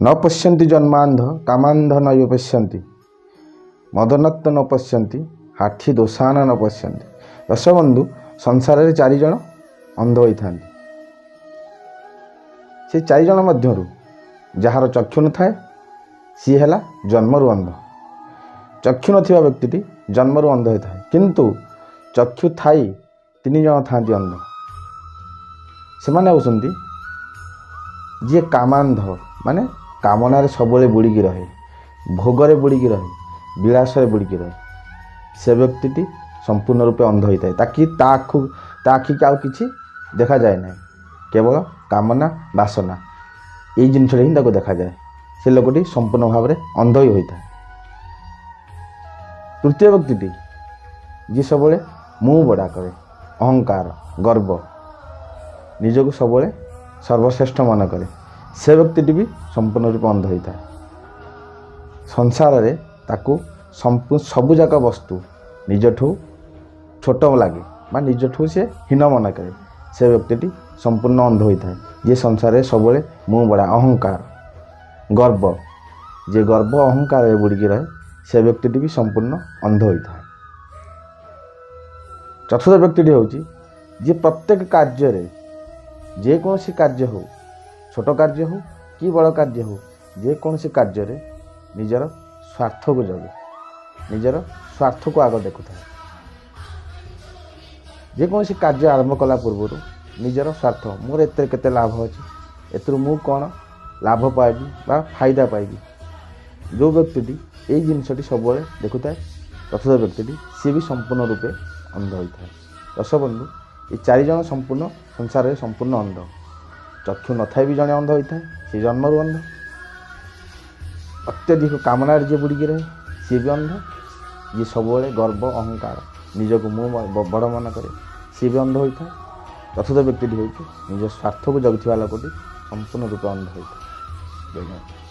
न पश्यन्ति जन्मांध कामांध न पश्यन्ति मदनत्व न पश्यन्ति हाथी दोषान न पश्यन्ति। दर्शकबंधु संसार में 4 जन अंध होता से 4 जन मध्यरु जार चक्षु न थाए सी है जन्मरु अंध। चक्षु नथिबा व्यक्ति जन्मरु अंध होता है किंतु चक्षु थाई 3 जन था अंध। से माने होउसंती जे कामांध माने कामना रे सबले बुड़ीकी रहे, भोगरे बुड़ीकी रहे, विलास बुड़ीकी रहे, से व्यक्ति संपूर्ण रूपे अंध होता है। ताकि आखि के आउ किछि देखा जाए ना, केवल कामना वासना ये जिनस ही देखा जाए। से लोकटी संपूर्ण भाव में अंध ही होता है। तृतीय व्यक्ति जी सब मुँह बड़ा करे, अहंकार गर्व निजक सब सर्वश्रेष्ठ मन करे, से व्यक्ति भी संपूर्ण रूप अंध होता है। संसार रे ताकू सबुजाक वस्तु निजठू छोट लगे बा निजठू से हीन मन करे, से व्यक्ति संपूर्ण अंध होता है। ये संसार रे सब मुँह बड़ा अहंकार गर्व, जे गर्व अहंकार बुड़ीकी रहे, से व्यक्ति भी संपूर्ण अंध होता है। चतुर्थ व्यक्ति हूँ जे प्रत्येक कार्य रे जेकोसी कार्य हो, छोट कार्य हो कि बड़ कार्य हो, जेकोसी कार्य रे निजर स्वार्थ को जगे, निजर स्वार्थ को आग देखु था। जेकोसी कार्य आरंभ कला पूर्व निजर स्वार्थ मोर एते केते लाभ अच्छे, एतरु मु कौन लाभ पाइबी बा फायदा पाइबी, जो व्यक्ति ये जिनसटी सब देखु था चतुर्थ व्यक्ति सी भी संपूर्ण रूपे अंध होता है। दर्शक बंधु ये 4 जन संपूर्ण संसार में संपूर्ण अंध। चक्षु न थाई भी जड़े अंध होता है, सी जन्मरु अंध। अत्यधिक कामना जे बुड़ीकी रहे सी भी अंध। ये सब गर्व अहंकार निजक मुँह बड़ मन करे, सी भी अंध होता है। चतुर्थ व्यक्ति होती निज स्वार्थ को जगुवा लोकटी संपूर्ण रूप अंध होता है।